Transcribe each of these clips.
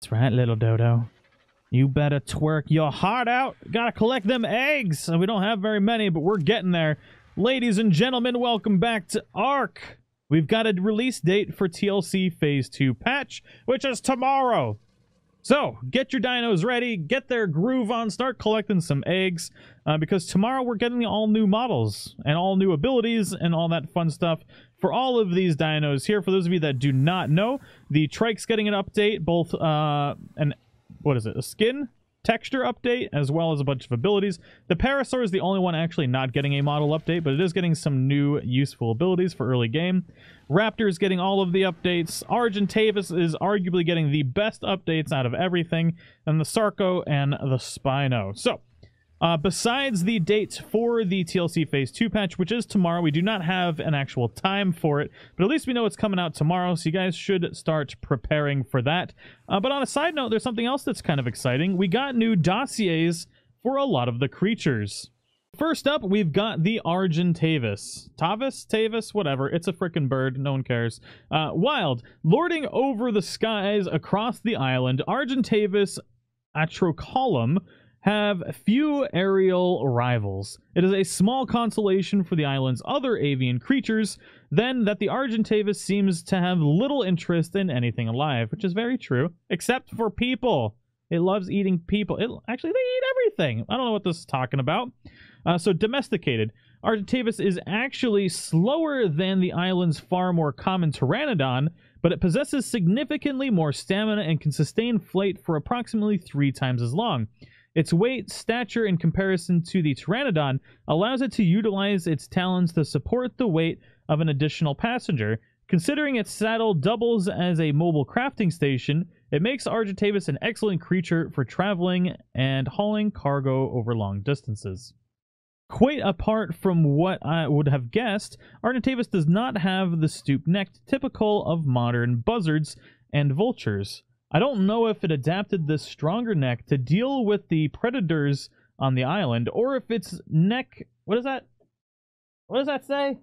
That's right, little dodo. You better twerk your heart out. Gotta collect them eggs. We don't have very many, but we're getting there. Ladies and gentlemen, welcome back to ARK. We've got a release date for TLC Phase 2 patch, which is tomorrow. So, get your dinos ready, get their groove on, start collecting some eggs, because tomorrow we're getting the all-new models, and all-new abilities, and all that fun stuff for all of these dinos here. For those of you that do not know, the Trike's getting an update, both, a skin texture update, as well as a bunch of abilities. The Parasaur is the only one actually not getting a model update, but it is getting some new useful abilities for early game. Raptor is getting all of the updates. Argentavis is arguably getting the best updates out of everything, and the Sarco and the Spino. So, besides the date for the TLC Phase 2 patch, which is tomorrow, we do not have an actual time for it, but at least we know it's coming out tomorrow, so you guys should start preparing for that. But on a side note, there's something else that's kind of exciting. We got new dossiers for a lot of the creatures. First up, we've got the Argentavis. Tavis, whatever. It's a frickin' bird. No one cares. Wild. Lording over the skies across the island, Argentavis atrocolum have few aerial rivals. It is a small consolation for the island's other avian creatures, then that the Argentavis seems to have little interest in anything alive, which is very true, except for people. It loves eating people. Actually, they eat everything. I don't know what this is talking about. So domesticated. Argentavis is actually slower than the island's far more common Pteranodon, but it possesses significantly more stamina and can sustain flight for approximately 3 times as long. Its weight, stature, in comparison to the Pteranodon, allows it to utilize its talons to support the weight of an additional passenger. Considering its saddle doubles as a mobile crafting station, it makes Argentavis an excellent creature for traveling and hauling cargo over long distances. Quite apart from what I would have guessed, Argentavis does not have the stoop neck typical of modern buzzards and vultures. I don't know if it adapted this stronger neck to deal with the predators on the island, or if its neck... What is that? What does that say?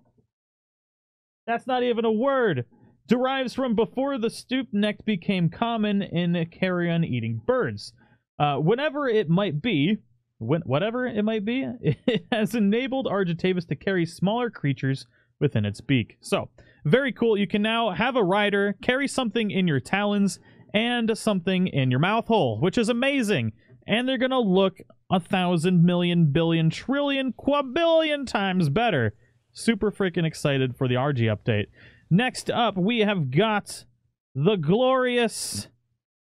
That's not even a word! Derives from before the stoop neck became common in carrion-eating birds. Whatever it might be, it has enabled Argentavis to carry smaller creatures within its beak. So, very cool. You can now have a rider, carry something in your talons, and something in your mouth hole, which is amazing. And they're gonna look 1,000 million billion trillion quadrillion times better. Super freaking excited for the RG update. Next up, we have got the glorious...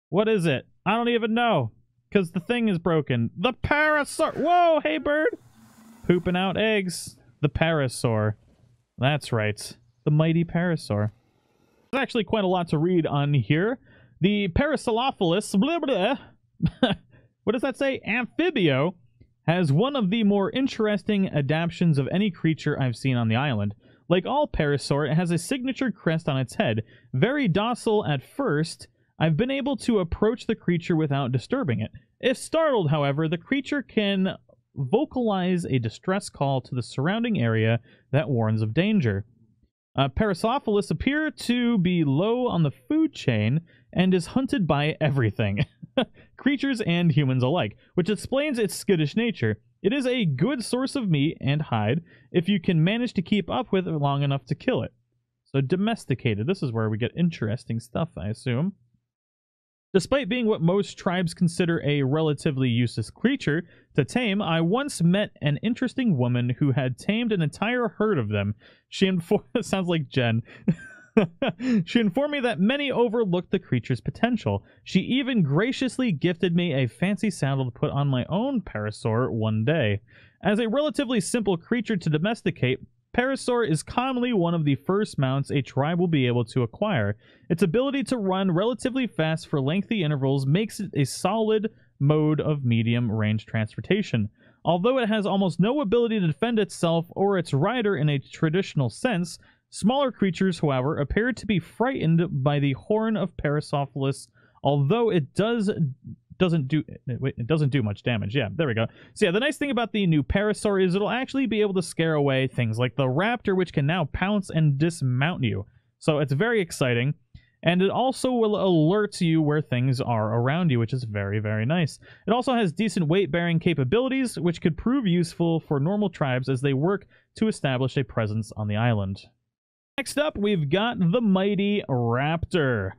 What is it? I don't even know, because the thing is broken. The Parasaur... Whoa, hey bird! Pooping out eggs. The Parasaur. That's right. The mighty Parasaur. There's actually quite a lot to read on here. The Parasaurolophus, what does that say? Amphibio, has one of the more interesting adaptations of any creature I've seen on the island. Like all Parasaur, it has a signature crest on its head. Very docile at first, I've been able to approach the creature without disturbing it. If startled, however, the creature can vocalize a distress call to the surrounding area that warns of danger. Parasaurolophus appear to be low on the food chain and is hunted by everything, creatures and humans alike, which explains its skittish nature. It is a good source of meat and hide if you can manage to keep up with it long enough to kill it. So domesticated. This is where we get interesting stuff, I assume. Despite being what most tribes consider a relatively useless creature to tame, I once met an interesting woman who had tamed an entire herd of them. She informed... sounds like Jen. She informed me that many overlooked the creature's potential. She even graciously gifted me a fancy saddle to put on my own Parasaur one day. As a relatively simple creature to domesticate, Parasaur is commonly one of the first mounts a tribe will be able to acquire. Its ability to run relatively fast for lengthy intervals makes it a solid mode of medium-range transportation. Although it has almost no ability to defend itself or its rider in a traditional sense, smaller creatures, however, appear to be frightened by the horn of Parasaurolophus, although it doesn't do much damage. Yeah, there we go. So yeah, the nice thing about the new Parasaur is it'll actually be able to scare away things like the Raptor, which can now pounce and dismount you. So it's very exciting. And it also will alert you where things are around you, which is very, very nice. It also has decent weight-bearing capabilities, which could prove useful for normal tribes as they work to establish a presence on the island. Next up, we've got the mighty Raptor.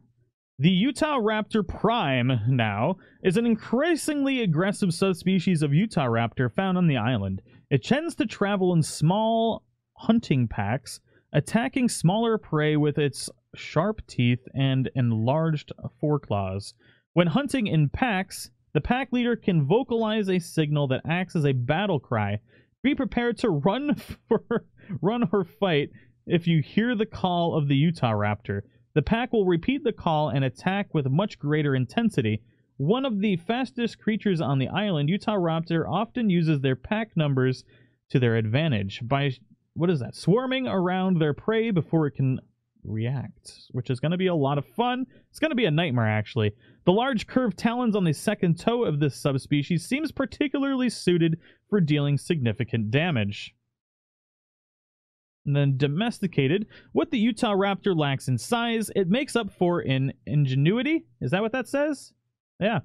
The Utah Raptor Prime, now, is an increasingly aggressive subspecies of Utah Raptor found on the island. It tends to travel in small hunting packs, attacking smaller prey with its sharp teeth and enlarged foreclaws. When hunting in packs, the pack leader can vocalize a signal that acts as a battle cry. Be prepared to run or fight if you hear the call of the Utah Raptor. The pack will repeat the call and attack with much greater intensity. One of the fastest creatures on the island, Utah Raptor often uses their pack numbers to their advantage by, swarming around their prey before it can react, which is going to be a lot of fun. It's going to be a nightmare, actually. The large curved talons on the second toe of this subspecies seems particularly suited for dealing significant damage. And then domesticated, what the Utah Raptor lacks in size, it makes up for in ingenuity. Is that what that says? Yeah.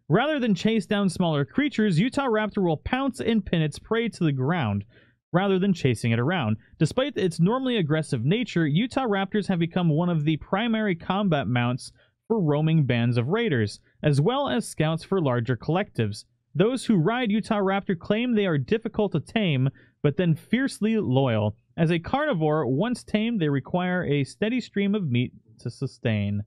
Rather than chase down smaller creatures, Utah Raptor will pounce and pin its prey to the ground, rather than chasing it around. Despite its normally aggressive nature, Utah Raptors have become one of the primary combat mounts for roaming bands of raiders, as well as scouts for larger collectives. Those who ride Utah Raptor claim they are difficult to tame, but then fiercely loyal. As a carnivore, once tamed, they require a steady stream of meat to sustain.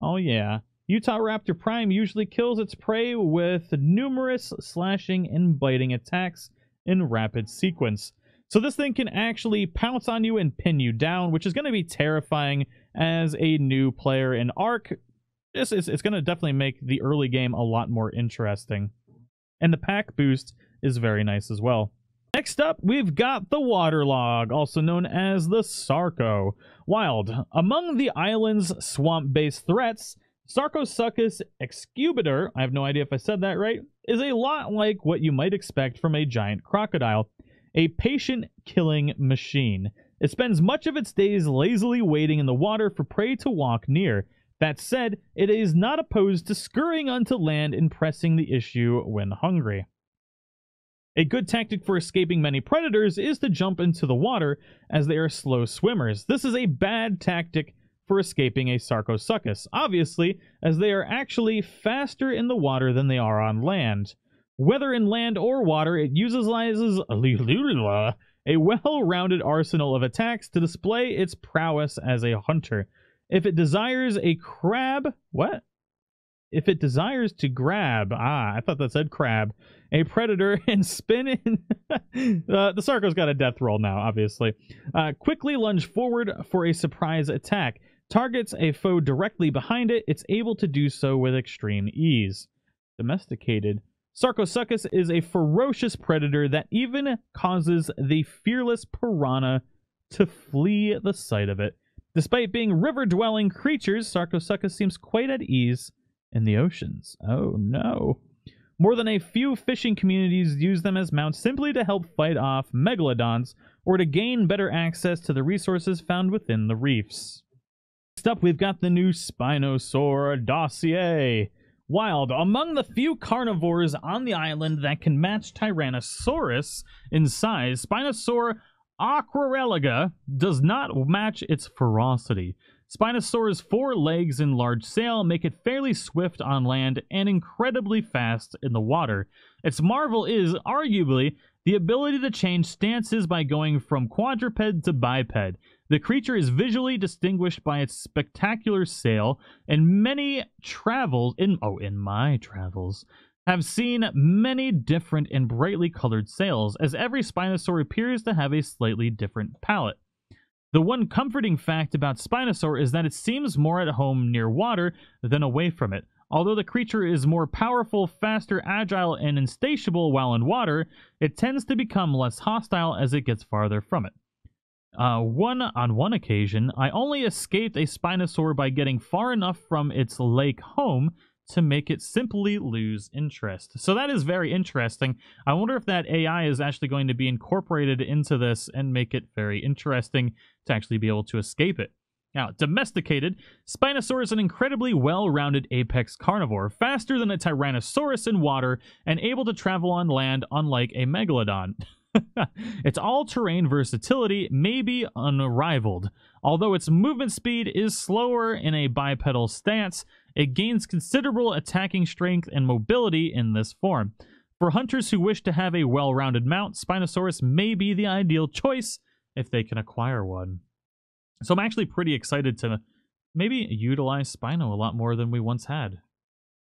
Oh yeah. Utah Raptor Prime usually kills its prey with numerous slashing and biting attacks in rapid sequence. So this thing can actually pounce on you and pin you down, which is going to be terrifying as a new player in ARK. It's going to definitely make the early game a lot more interesting. And the pack boost is very nice as well. Next up, we've got the waterlog, also known as the Sarco. Wild. Among the island's swamp-based threats, Sarcosuchus excubator, I have no idea if I said that right, is a lot like what you might expect from a giant crocodile. A patient-killing machine. It spends much of its days lazily waiting in the water for prey to walk near. That said, it is not opposed to scurrying onto land and pressing the issue when hungry. A good tactic for escaping many predators is to jump into the water, as they are slow swimmers. This is a bad tactic for escaping a Sarcosuchus, obviously, as they are actually faster in the water than they are on land. Whether in land or water, it utilizes a well-rounded arsenal of attacks to display its prowess as a hunter. If it desires a crab... What? If it desires to grab... I thought that said crab. A predator and spin in... the Sarco's got a death roll now, obviously. Quickly lunge forward for a surprise attack. Targets a foe directly behind it. It's able to do so with extreme ease. Domesticated. Sarcosuchus is a ferocious predator that even causes the fearless piranha to flee the sight of it. Despite being river-dwelling creatures, Sarcosuchus seems quite at ease in the oceans. Oh no. More than a few fishing communities use them as mounts simply to help fight off megalodons or to gain better access to the resources found within the reefs. Next up, we've got the new Spinosaurus Dossier. Wild. Among the few carnivores on the island that can match Tyrannosaurus in size, Spinosaurus aquareliga does not match its ferocity. Spinosaurus' 4 legs and large sail make it fairly swift on land and incredibly fast in the water. Its marvel is, arguably, the ability to change stances by going from quadruped to biped. The creature is visually distinguished by its spectacular sail, and many travels, in my travels, have seen many different and brightly colored sails, as every Spinosaur appears to have a slightly different palette. The one comforting fact about Spinosaur is that it seems more at home near water than away from it. Although the creature is more powerful, faster, agile, and insatiable while in water, it tends to become less hostile as it gets farther from it. On one occasion, I only escaped a Spinosaur by getting far enough from its lake home to make it simply lose interest. So that is very interesting. I wonder if that AI is actually going to be incorporated into this and make it very interesting to actually be able to escape it. Now, domesticated, Spinosaurus is an incredibly well-rounded apex carnivore, faster than a Tyrannosaurus in water and able to travel on land unlike a megalodon. Its all-terrain versatility may be unrivaled. Although its movement speed is slower in a bipedal stance, it gains considerable attacking strength and mobility in this form. For hunters who wish to have a well-rounded mount, Spinosaurus may be the ideal choice if they can acquire one. So I'm actually pretty excited to maybe utilize Spino a lot more than we once had.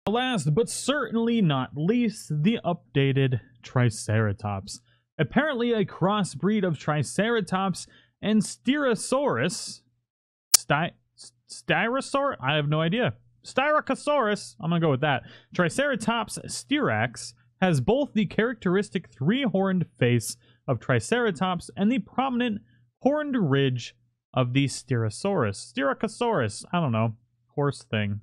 Last but certainly not least, the updated Triceratops. Apparently a crossbreed of Triceratops and Styrasaurus. Styrasaur? I have no idea. Styracosaurus. I'm going to go with that. Triceratops styrax has both the characteristic three-horned face of Triceratops and the prominent horned ridge of the Styrasaurus. Styracosaurus. I don't know. Horse thing.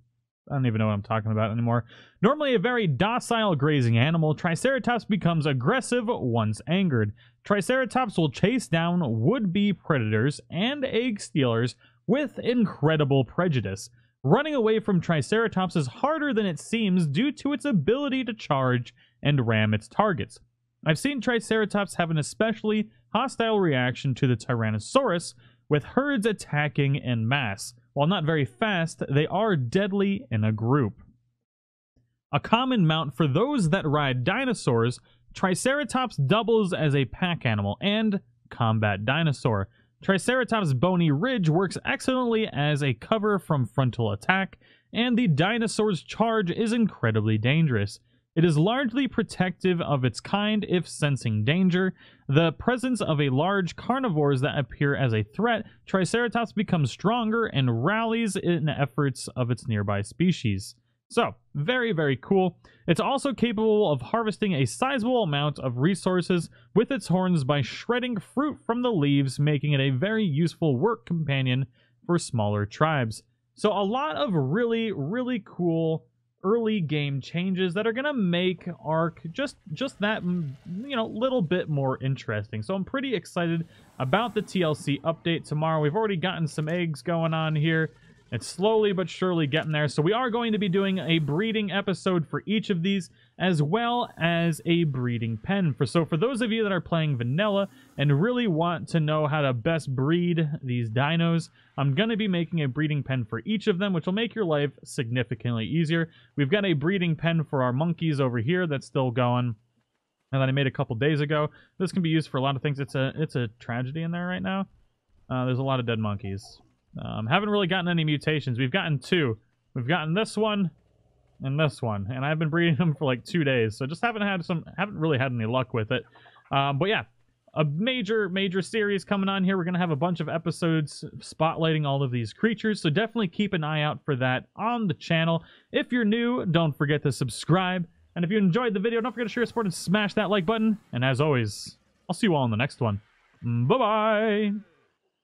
I don't even know what I'm talking about anymore. Normally a very docile grazing animal, Triceratops becomes aggressive once angered. Triceratops will chase down would-be predators and egg stealers with incredible prejudice. Running away from Triceratops is harder than it seems due to its ability to charge and ram its targets. I've seen Triceratops have an especially hostile reaction to the Tyrannosaurus, with herds attacking en masse. While not very fast, they are deadly in a group. A common mount for those that ride dinosaurs, Triceratops doubles as a pack animal and combat dinosaur. Triceratops' bony ridge works excellently as a cover from frontal attack, and the dinosaur's charge is incredibly dangerous. It is largely protective of its kind if sensing danger. The presence of a large carnivores that appear as a threat, Triceratops becomes stronger and rallies in efforts of its nearby species. So, very, very cool. It's also capable of harvesting a sizable amount of resources with its horns by shredding fruit from the leaves, making it a very useful work companion for smaller tribes. So a lot of really, really cool early game changes that are going to make ARK just that, little bit more interesting. So I'm pretty excited about the TLC update tomorrow. We've already gotten some eggs going on here. It's slowly but surely getting there. So we are going to be doing a breeding episode for each of these, as well as a breeding pen. So for those of you that are playing vanilla and really want to know how to best breed these dinos, I'm going to be making a breeding pen for each of them, which will make your life significantly easier. We've got a breeding pen for our monkeys over here that's still going, and that I made a couple days ago. This can be used for a lot of things. It's a tragedy in there right now. There's a lot of dead monkeys. Haven't really gotten any mutations. We've gotten two. We've gotten this one and this one, and I've been breeding them for like 2 days, so just haven't really had any luck with it. But yeah, a major series coming on here. We're gonna have a bunch of episodes spotlighting all of these creatures, so definitely keep an eye out for that on the channel. If you're new, don't forget to subscribe, and if you enjoyed the video, don't forget to share, support, and smash that like button. And as always, I'll see you all in the next one. Bye bye.